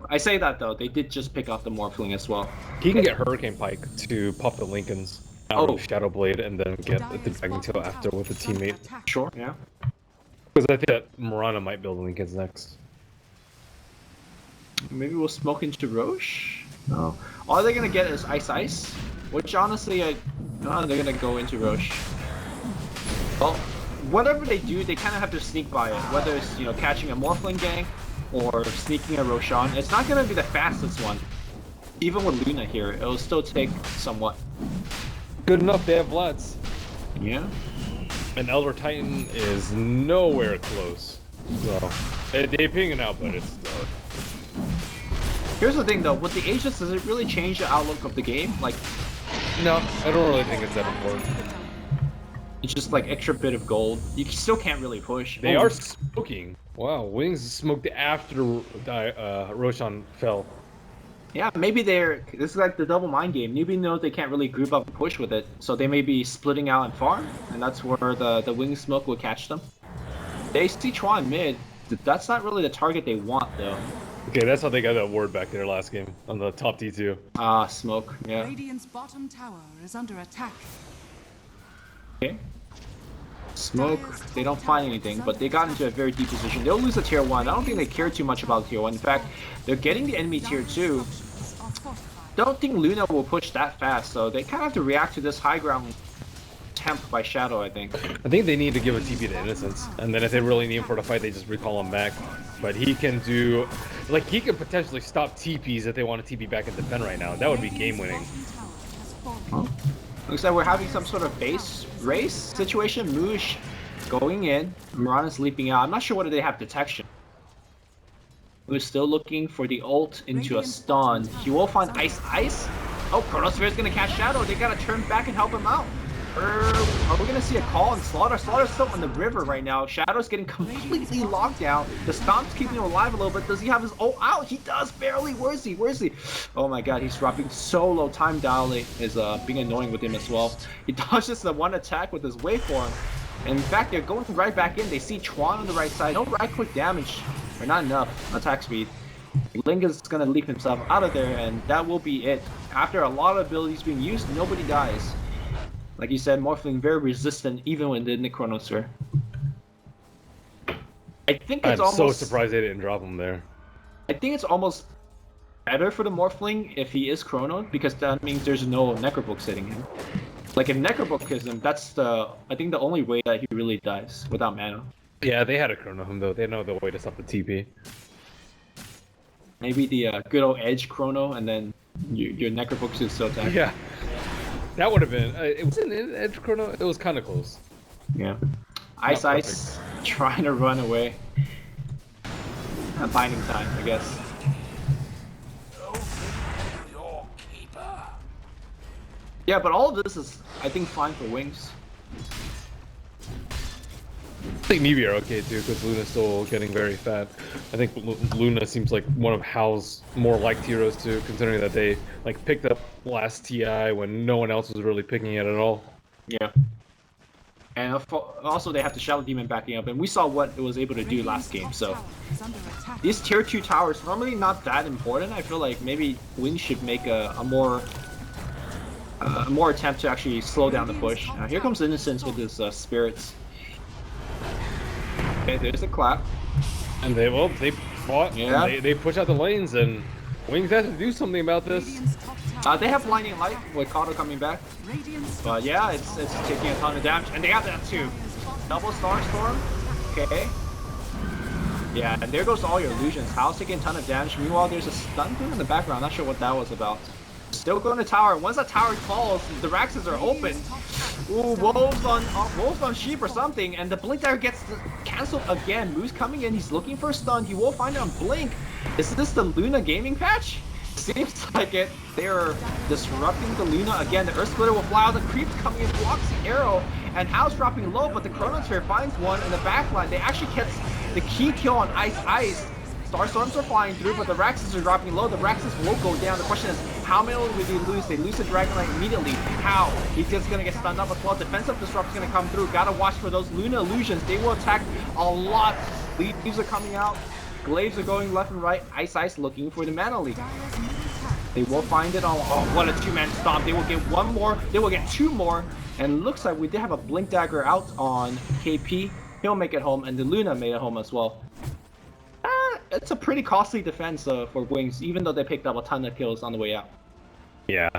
I say that though, they did just pick up the Morphling as well. He can get Hurricane Pike to pop the Lincolns out of Shadow Blade and then get the Dragon Tail after with a teammate. Sure, yeah. Because I think that Mirana might build Lincolns next. Maybe we'll smoke into Roche? No. All they're gonna get is Ice, which honestly, no, they're gonna go into Roche. Well, whatever they do, they kind of have to sneak by it. Whether it's, you know, catching a Morphling gang or sneaking a Roshan, it's not gonna be the fastest one. Even with Luna here, it'll still take somewhat. Good enough, they have Vlads. Yeah. And Elder Titan is nowhere close. So, they're pinging out, but it's... Here's the thing though, with the Aegis, does it really change the outlook of the game? Like, no, I don't really think it's that important. It's just like extra bit of gold. You still can't really push. They are smoking. Wow, Wings smoked after Roshan fell. Yeah, maybe this is like the double mind game. Newbee knows they can't really group up and push with it, so they may be splitting out and farm, and that's where the Wing smoke will catch them. They see Chuan mid. That's not really the target they want though. Okay, that's how they got that ward back there last game on the top D2. Ah, smoke. Yeah. Radiant's bottom tower is under attack. Okay. Smoke, they don't find anything, but they got into a very deep position. They'll lose a tier 1. I don't think they care too much about tier 1. In fact, they're getting the enemy tier 2. Don't think Luna will push that fast, so they kind of have to react to this high ground attempt by Shadow, I think. I think they need to give a TP to Innocence, and then if they really need him for the fight, they just recall him back. But he can do... Like, he could potentially stop TPs if they want to TP back and defend right now. That would be game-winning. Huh? Looks like we're having some sort of base race situation. Moosh going in. Mirana's leaping out. I'm not sure whether they have detection. We're still looking for the ult into a stun. He will find Ice. Oh, Chronosphere's gonna catch Shadow. They gotta turn back and help him out. Are we gonna see a call on Slaughter? Slaughter's still on the river right now. Shadow's getting completely locked down. The Stomp's keeping him alive a little bit. Does he have his ult out? He does, barely. Where is he? Oh my god, he's dropping so low. Time dialing is being annoying with him as well. He dodges the one attack with his waveform. And in fact, they're going right back in. They see Chuan on the right side. No right click damage, or not enough attack speed. Link is gonna leap himself out of there, and that will be it. After a lot of abilities being used, nobody dies. Like you said, Morphling very resistant even when in the Chronosphere. I think it's I'm so surprised they didn't drop him there. I think it's almost better for the Morphling if he is Chrono, because that means there's no Necrobook sitting him. Like if Necrobook is him, that's I think the only way that he really dies without mana. Yeah, they had to Chrono him though. They know the way to stop the TP. Maybe the good old Edge Chrono, and then your Necrobook is so attack. Yeah. That would have been. It wasn't an Edge Chrono. It was kind of close. Yeah. Ice trying to run away. Binding time, I guess. Yeah, but all of this is, I think, fine for Wings. I think Newbee are okay too, because Luna's still getting very fat. I think Luna seems like one of Hal's more liked heroes too, considering that they like picked up last TI when no one else was really picking it at all. Yeah. And also they have the Shadow Demon backing up, and we saw what it was able to do last game, so... These tier 2 towers, normally not that important. I feel like maybe Wings should make a more attempt to actually slow down the push. Here comes Innocence with his spirits. Okay, there's a clap. And they fought. Yeah. They push out the lanes, and Wings has to do something about this. Radiant's top tower They have blinding light with Kato coming back. Radiant's But yeah, it's taking a ton of damage, and they have that too. Double Star Storm. Okay. Yeah, and there goes all your illusions. Hal's taking a ton of damage. Meanwhile, there's a stun thing in the background. Not sure what that was about. Still going to tower. Once that tower falls, the Raxes are open. Ooh, wolves on sheep or something, and the blink dagger gets cancelled again. Moose coming in. He's looking for a stun. He will find it on blink. Is this the Luna gaming patch? Seems like it. They're disrupting the Luna again. The Earth Splitter will fly out. The creeps coming in, blocks the arrow, and Hal's dropping low, but the Chronosphere finds one in the backline. They actually catch the key kill on Ice. Starstorms are flying through, but the Raxes are dropping low. The Raxes will go down. The question is, how many will they lose? They lose the Dragonite immediately. How? He's just gonna get stunned up as well. Defensive Disrupt's gonna come through. Gotta watch for those Luna illusions. They will attack a lot. Leaves are coming out. Glaives are going left and right. Ice looking for the Mana Leak. They will find it on. Oh, what a two-man stomp. They will get one more. They will get two more. And looks like we did have a Blink Dagger out on KP. He'll make it home, and the Luna made it home as well. It's a pretty costly defense for Wings, even though they picked up a ton of kills on the way out. Yeah,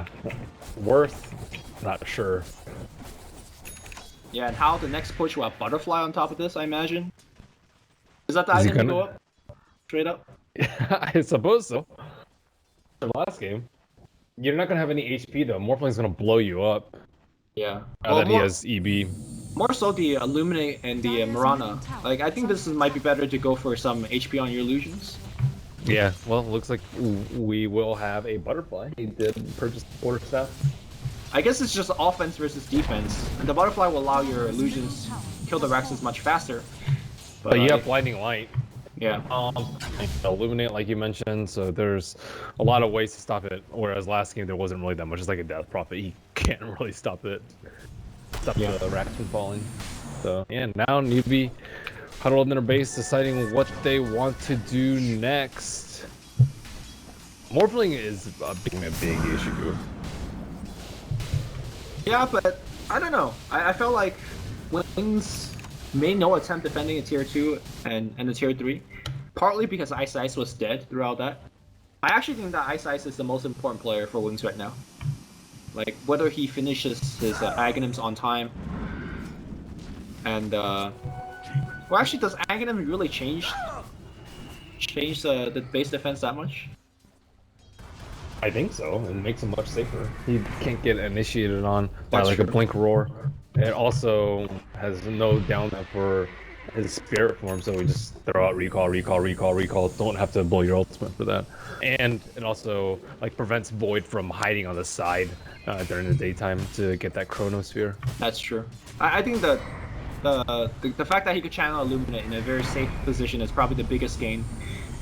worth, not sure. Yeah, and how the next push will have Butterfly on top of this, I imagine. Is that the Is he item to gonna- go up? Straight up? I suppose so. The last game, you're not gonna have any HP though. Morphling's gonna blow you up. Yeah. Now that he has EB. More so the Illuminate and the Mirana. Like, I think this might be better to go for some HP on your illusions. Yeah, well, it looks like we will have a Butterfly. He did purchase the quarter staff. I guess it's just offense versus defense. And the Butterfly will allow your illusions kill the Raxes much faster. But you have Blinding Light. Yeah. Illuminate, like you mentioned, so there's a lot of ways to stop it. Whereas last game there wasn't really that much. It's like a Death Prophet. He can't really stop it. Stop the Rax from falling. So yeah, now Newbee huddled in their base, deciding what they want to do next. Morphling is being a big issue. Yeah, but I don't know. I felt like Wings made no attempt defending a tier 2 and a tier 3. Partly because Ice was dead throughout that. I actually think that Ice is the most important player for Wings right now. Like, whether he finishes his Aghanims on time. And, well, actually, does Aghanim really change the base defense that much? I think so. It makes him much safer. He can't get initiated on by That's like true. a Blink Roar. It also has no downtime for his spirit form, so we just throw out recall. Don't have to blow your ultimate for that. And it also like prevents Void from hiding on the side during the daytime to get that Chronosphere. That's true. I think that the fact that he could channel Illuminate in a very safe position is probably the biggest gain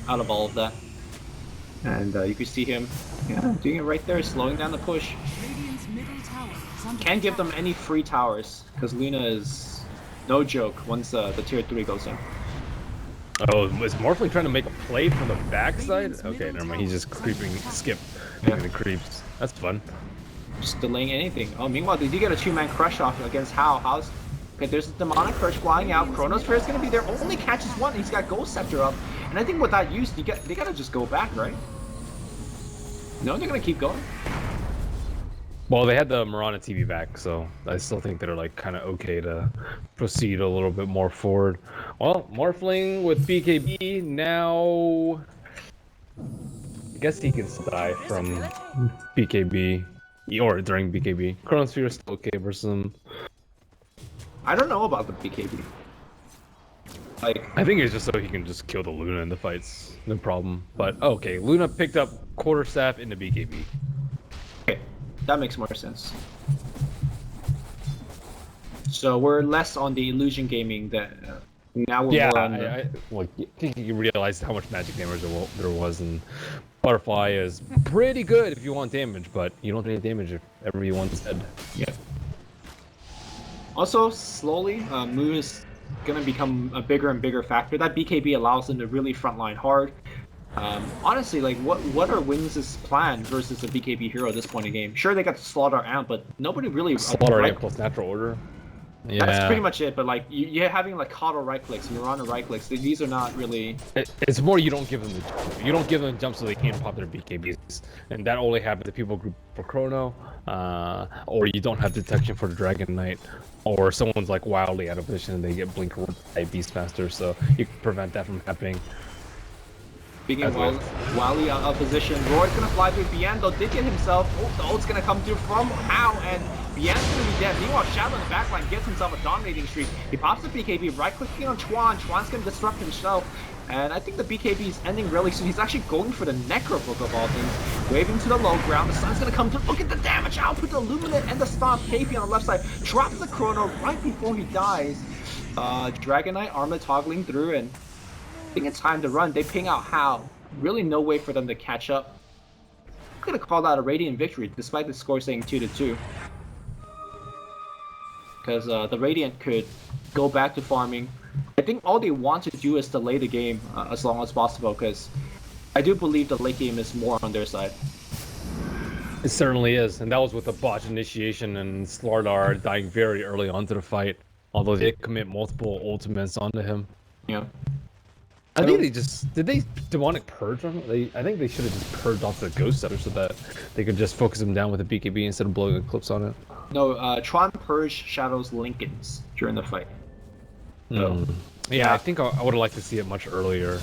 out of all of that. And you can see him doing it right there, slowing down the push. Radiant's middle tower is under Can't give attack. them any free towers, because Luna is no joke once the tier 3 goes in. Oh, is Morphling trying to make a play from the backside? Okay, never mind. He's just creeping, making the creeps. That's fun. Just delaying anything. Oh, meanwhile, they do get a 2-man crush off against How's. Okay, there's a Demonic Curse flying out. Chronosphere is going to be there. Only catches one. He's got Ghost Scepter up. And I think with that use, they got to just go back, right? No, they're going to keep going. Well, they had the Mirana TV back, so I still think they're like kind of okay to proceed a little bit more forward. Well, Morphling with BKB now. I guess he can die from BKB or during BKB. Chronosphere is still okay versus him. I don't know about the BKB. Like, I think it's just so he can just kill the Luna in the fights, no problem. But okay, Luna picked up quarterstaff into BKB. okay, that makes more sense. So we're less on the illusion gaming that now we're Yeah, more on the... I think you realized how much magic damage there was, and Butterfly is pretty good if you want damage, but you don't get any damage if everyone's dead. Yeah. Also, slowly, Moo is gonna become a bigger and bigger factor. That BKB allows them to really frontline hard. Honestly, like, what are Wings' plan versus a BKB hero at this point in the game? Sure, they got the Slaughter Amp, but nobody really... Slaughter Amp plus Natural Order. Yeah. That's pretty much it. But like you're having like Coddle right clicks, Mirana right clicks. These are not really. It's more you don't give them the jump. You don't give them jump so they can't pop their BKBs, and that only happens to people group for Chrono, or you don't have detection for the Dragon Knight, or someone's like wildly out of position and they get blink by Beastmaster, so you can prevent that from happening. Speaking of wildly out of position, Roy's gonna fly through. Bian though did get himself. Oh, the ult's gonna come through from How, and Bian's gonna be dead. Meanwhile, Shadow in the backline gets himself a dominating streak. He pops the BKB, right clicking on Chuan. Chuan's gonna disrupt himself. And I think the BKB is ending really soon. He's actually going for the Necro Book of all things. Waving to the low ground. The sun's gonna come through. Look at the damage output. The Luminate and the Stomp. KP on the left side. Drops the Chrono right before he dies. Dragon Knight armor toggling through, and I think it's time to run. They ping out How. Really no way for them to catch up. Could have called out a Radiant victory despite the score saying 2-2. Because the Radiant could go back to farming. I think all they want to do is delay the game as long as possible, because I do believe the late game is more on their side. It certainly is, and that was with the botch initiation and Slardar dying very early onto the fight, although they did commit multiple ultimates onto him. Yeah. I think they just did they demonic purge on him? I think they should have just purged off the ghost scepter so that they could just focus him down with a BKB instead of blowing Eclipse on it. No, Tron purged Shadow's Lincolns during the fight. So, yeah, I think I would have liked to see it much earlier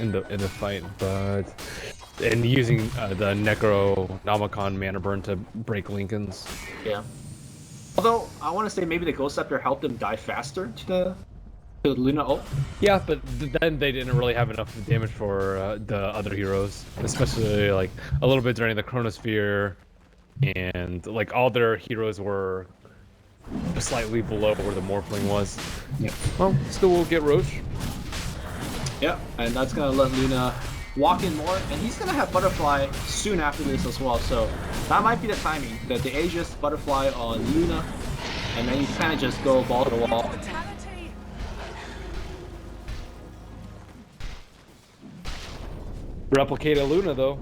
in the fight, and using the Necro Namicon mana burn to break Lincolns. Yeah. Although I want to say maybe the Ghost Scepter helped them die faster to the Luna ult. Yeah, but then they didn't really have enough damage for the other heroes, especially like a little bit during the Chronosphere, and like all their heroes were slightly below where the Morphling was. Yeah. Well, still we'll get Roche. Yeah, and that's gonna let Luna walk in more, and he's gonna have Butterfly soon after this as well. So that might be the timing that the Aegis Butterfly on Luna, and then you kind of just go ball to the wall. Replicate a Luna though.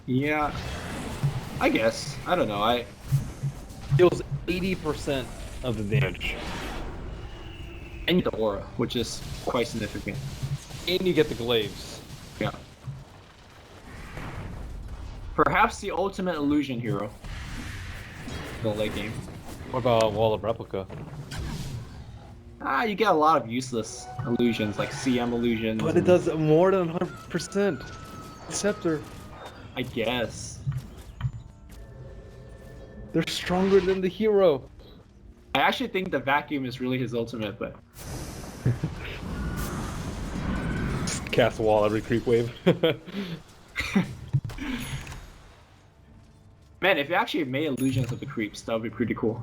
Yeah, I guess. I don't know. Deals 80% of the damage. And you get the aura, which is quite significant. And you get the glaives. Yeah. Perhaps the ultimate illusion hero. The late game. What about Wall of Replica? You get a lot of useless illusions, like CM illusions. But it does more than 100%. Scepter. I guess. They're stronger than the hero. I actually think the vacuum is really his ultimate, but... Cast a wall every creep wave. Man, if you actually made illusions of the creeps, that would be pretty cool.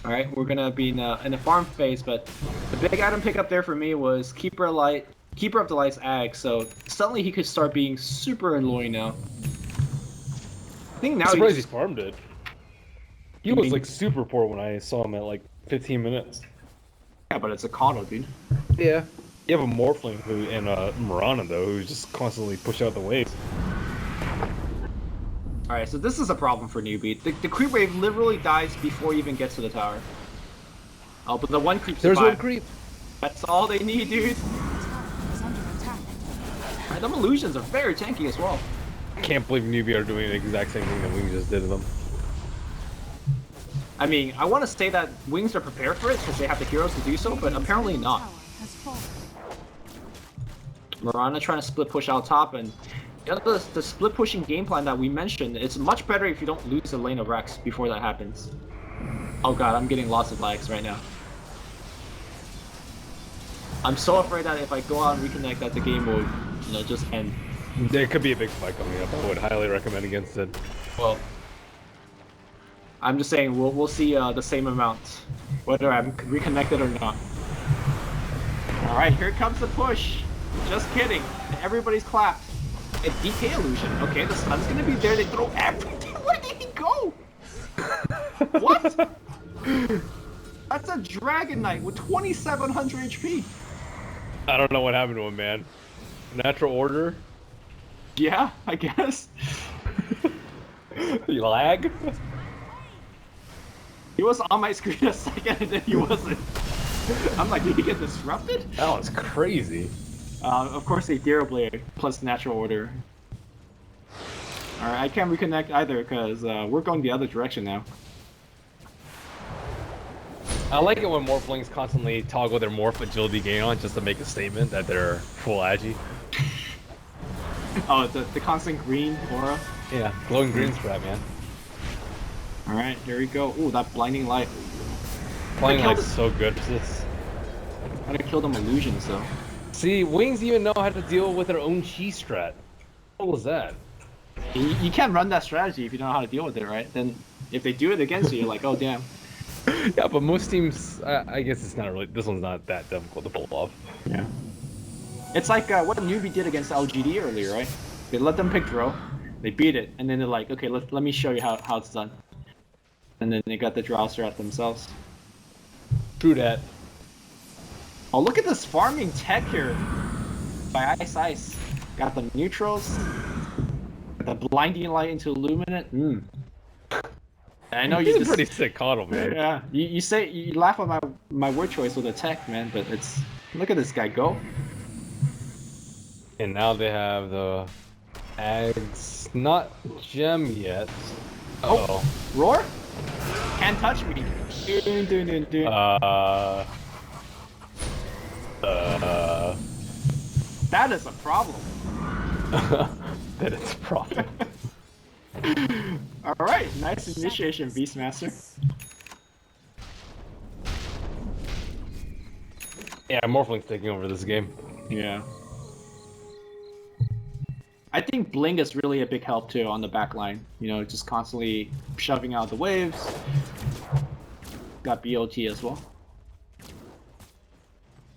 Alright, we're gonna be in the farm phase, but the big item pickup there for me was Keeper of the Light's Ag, so suddenly he could start being super annoying now. I think now I'm surprised he's farmed it. He was like super poor when I saw him at like 15 minutes. Yeah, but it's a Kano, dude. Yeah. You have a Morphling and Mirana though, who's just constantly push out the waves. Alright, so this is a problem for Newbee. The creep wave literally dies before you even get to the tower. Oh, but the one creep survived. There's one creep. That's all they need, dude. Alright, them illusions are very tanky as well. I can't believe Newbee are doing the exact same thing that we just did to them. I mean, I want to say that Wings are prepared for it because they have the heroes to do so, but apparently not. Mirana trying to split push out top, and the split pushing game plan that we mentioned, it's much better if you don't lose the lane of Rex before that happens. Oh god, I'm getting lots of lags right now. I'm so afraid that if I go out and reconnect that the game will, just end. There could be a big fight coming up. I would highly recommend against it. Well, I'm just saying we'll see the same amount, whether I'm reconnected or not. All right, here comes the push. Just kidding. Everybody's clapped. A DK illusion. Okay, the sun's gonna be there. They throw everything. Where did he go? What? That's a Dragon Knight with 2,700 HP. I don't know what happened to him, man. Natural order? Yeah, I guess. You lag? He was on my screen a second and then he wasn't. I'm like, did he get disrupted? That was crazy. Of course they Dare Blade plus natural order. Alright, I can't reconnect either because we're going the other direction now. I like it when Morphlings constantly toggle their morph agility gain on just to make a statement that they're full agi. Oh, the constant green aura? Yeah, glowing green strat, man. Alright, here we go. Ooh, that blinding light. Blinding light's so good for this. How to kill them illusions though. See, Wings even know how to deal with their own chi strat. What was that? You can't run that strategy if you don't know how to deal with it, right? Then if they do it against you, you're like, oh damn. Yeah, but most teams, I guess it's not really, this one's not that difficult to pull off. Yeah. It's like what Newbee did against LGD earlier, right? They let them pick draw, they beat it, and then they're like, okay, let me show you how it's done. And then they got the draw strat themselves. True that. Oh, look at this farming tech here by Ice. Got the neutrals, the blinding light into Illuminate. I know He's you a just, pretty sick coddle, man. yeah. You say you laugh at my word choice with the tech, man, but it's look at this guy go. And now they have the Ags, not gem yet. Uh-oh. Roar? Can't touch me. Dun. That is a problem. That is a problem. Alright, nice initiation, Beastmaster. Yeah, Morphling's taking over this game. Yeah. I think Blink is really a big help too on the back line. You know, just constantly shoving out the waves. Got BOT as well.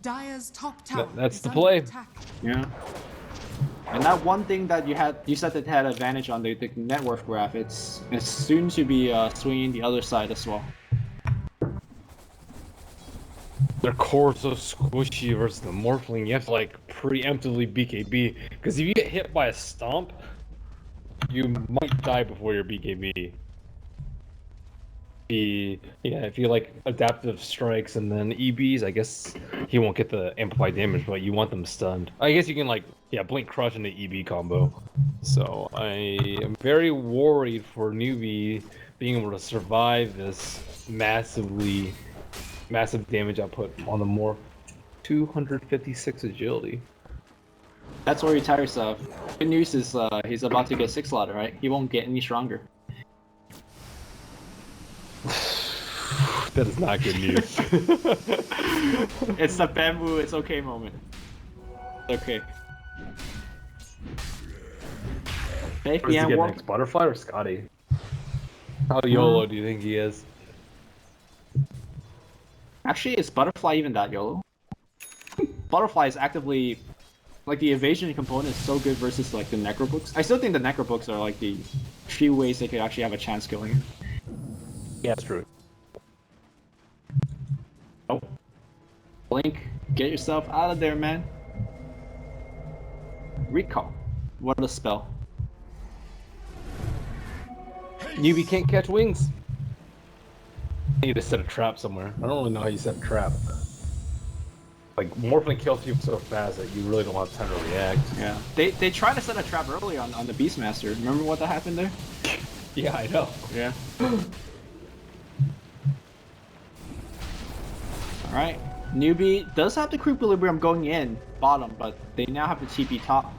Dire's top tower That's is the under play. attack. Yeah. And that one thing that you said that had advantage on the net worth graph, it's soon to be swinging the other side as well. Their core so squishy versus the Morphling, you have to like preemptively BKB, because if you get hit by a stomp, you might die before your BKB. If you like adaptive strikes and then EBs, I guess he won't get the amplified damage, but you want them stunned. I guess you can like, blink crush into EB combo. So I am very worried for Newbee being able to survive this massive damage output on the Morph. 256 agility. That's where he tires yourself. Good news is he's about to get 6 slaughter, right? He won't get any stronger. That is not good news. It's the bamboo, it's okay moment. It's okay. Where's he get next, Butterfly or Scotty? How YOLO do you think he is? Actually, is Butterfly even that YOLO? Butterfly is actively... Like, the evasion component is so good versus, like, the Necrobooks. I still think the Necrobooks are, like, the few ways they could actually have a chance killing him. Yeah, that's true. Oh. Blink, get yourself out of there, man. Recall. What a spell. Newbee can't catch wings. I need to set a trap somewhere. I don't really know how you set a trap. Like, Morphling kills people so fast that you really don't have time to react. Yeah. They tried to set a trap early on the Beastmaster. Remember what that happened there? Yeah, I know. Yeah. Alright. Newbee does have the Creepilibrium going in bottom, but they now have the TP top.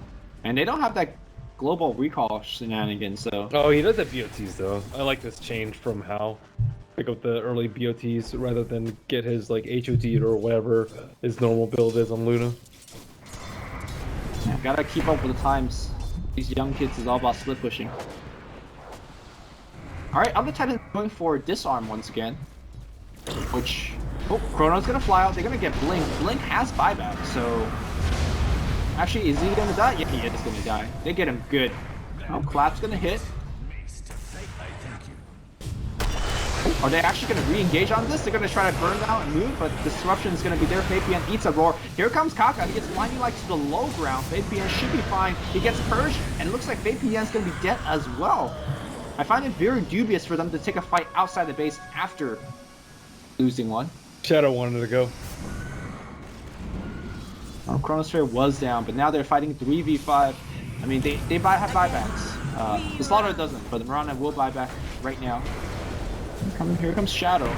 And they don't have that global recall shenanigans, so... Oh, he does have BOTs though. I like this change from how pick up the early BOTs rather than get his like HOT or whatever his normal build is on Luna. Yeah, gotta keep up with the times. These young kids is all about split pushing. Alright, other Titan's going for disarm once again. Which... Oh, Chrono's gonna fly out, they're gonna get Blink. Blink has buyback, so... Actually, is he gonna die? Yeah, he is gonna die. They get him good. Oh, Clap's gonna hit. Are they actually gonna re-engage on this? They're gonna try to burn out and move, but Disruption is gonna be there. Fabian eats a roar. Here comes Kaka. He gets blinding light to the low ground. Fabian should be fine. He gets purged, and it looks like Fabian's gonna be dead as well. I find it very dubious for them to take a fight outside the base after losing one. Shadow wanted to go. Chronosphere was down, but now they're fighting 3v5. I mean, they have buybacks. The Slaughter doesn't, but the Mirana will buy back right now. Here comes Shadow.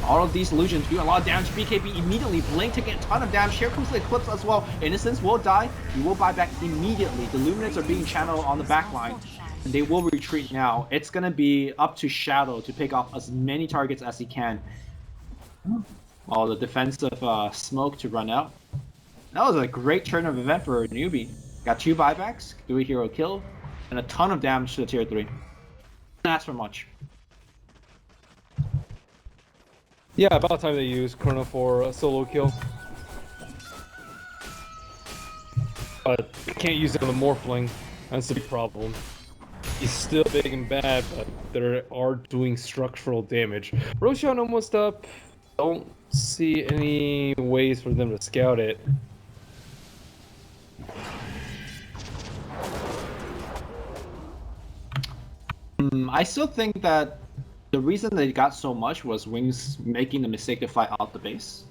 All of these illusions do a lot of damage. BKB immediately blink, taking a ton of damage. Here comes the Eclipse as well. Innocence will die. He will buy back immediately. The Luminates are being channeled on the back line. And they will retreat now. It's going to be up to Shadow to pick off as many targets as he can. All the defensive smoke to run out. That was a great turn of event for Newbee. Got 2 buybacks, 3 hero kill, and a ton of damage to the tier 3. That's for much. Yeah, about time they use Chrono for a solo kill. But can't use it on the Morphling. That's the big problem. He's still big and bad, but they are doing structural damage. Roshan almost up. Don't see any ways for them to scout it. I still think that the reason they got so much was Wings making the mistake to fight out the base.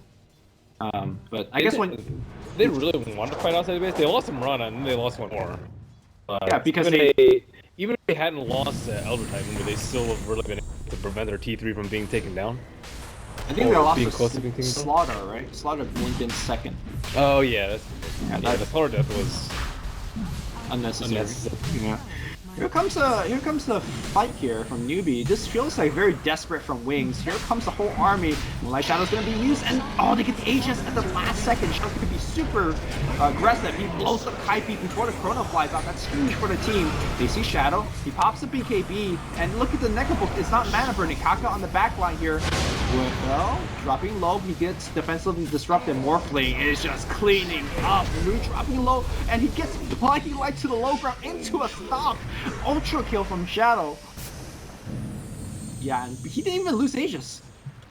But I guess when they really wanted to fight outside the base, they lost Mirana and then they lost one more. Yeah, because even if they hadn't lost Elder Titan, would they still have really been able to prevent their T3 from being taken down? I think they lost to Slaughter, right? Slaughter blinked in second. Oh yeah, the Slaughter death was unnecessary. Yeah. Here comes the fight here from Newbee. This feels like very desperate from Wings. Here comes the whole army. Moonlight Shadow's gonna be used, and oh, they get the Aegis at the last second. Shadow could be super aggressive. He blows up Kai Peak before the Chrono flies out. That's huge for the team. They see Shadow. He pops the BKB, and look at the Necrobook. It's not mana burning. Kaka on the back line here. Well, dropping low, he gets defensively disrupted. Morphling is just cleaning up. Blue dropping low, and he gets blinding light to the low ground into a stop. Ultra kill from Shadow. Yeah, and he didn't even lose Aegis.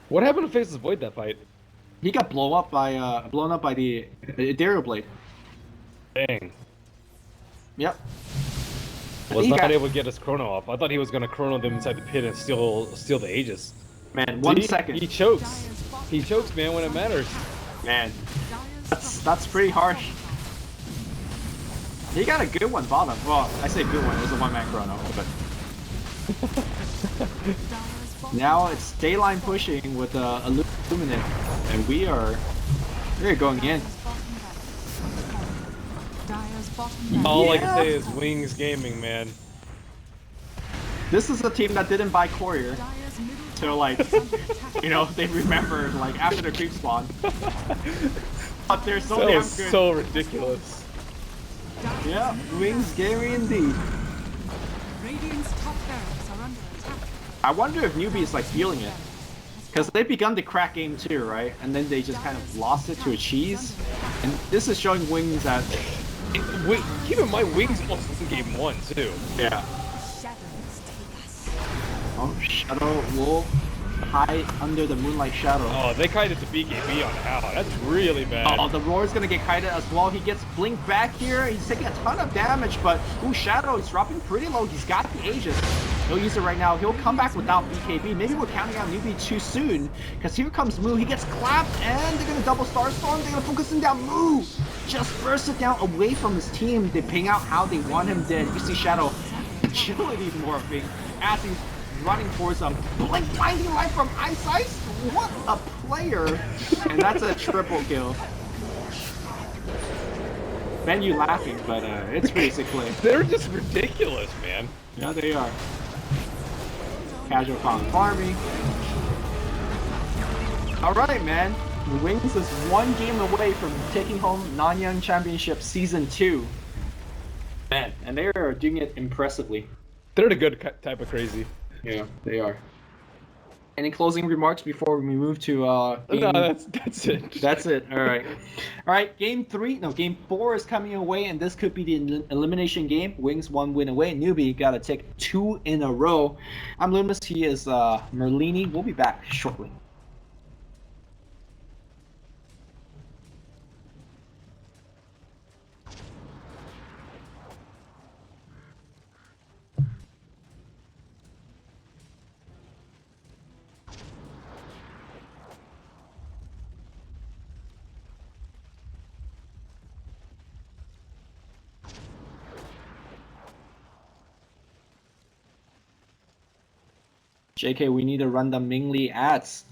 What happened to Faceless Void that fight? He got blown up by the Ethereal Blade. Dang. Yep. Was not able to get his Chrono off. I thought he was gonna Chrono them inside the pit and steal the Aegis. Man, 1 second. He chokes. He chokes, man, when it matters. Man, that's pretty harsh. He got a good one bottom. Well, I say good one. It was a one-man Chrono, but now it's Dayline pushing with Illuminate, and we're going in. All I can say is Wings Gaming, man. This is a team that didn't buy Courier. So like, you know, they remembered like after the creep spawn. But they're so damn good. So ridiculous. Yeah, Wings Gaming indeed. I wonder if Newbee is like feeling it. Because they've begun to crack game 2, right? And then they just kind of lost it to a cheese. And this is showing Wings that... Keep in mind, Wings lost in game 1 too. Yeah. Oh, Shadow Wolf hide under the Moonlight Shadow. Oh, they kited the BKB on Hal. That's really bad. Oh, the Roar's gonna get kited as well. He gets blinked back here. He's taking a ton of damage, but ooh, Shadow is dropping pretty low. He's got the Aegis. He'll use it right now. He'll come back without BKB. Maybe we're counting out Newbee too soon, because here comes Moo. He gets clapped, and they're gonna double Starstorm. They're gonna focus him down. Moo just burst it down away from his team. They ping out how they want him dead. You see Shadow agility morphing as he's running towards them. Blink blinding light from Eyesight. What a player! And that's a triple kill. Ben, you laughing, but it's basically they're just ridiculous, man. Yeah, they are. Casual Kong farming. All right, man. Wings is 1 game away from taking home NanYang Championship Season 2. Man, and they are doing it impressively. They're the good type of crazy. Yeah, they are. Any closing remarks before we move to No, that's it. That's it. All right. All right, game 4 is coming away, and this could be the elimination game. Wings 1 win away. Newbee got to take 2 in a row. I'm Lumis. He is Merlini. We'll be back shortly. JK, we need to run the Mingli ads.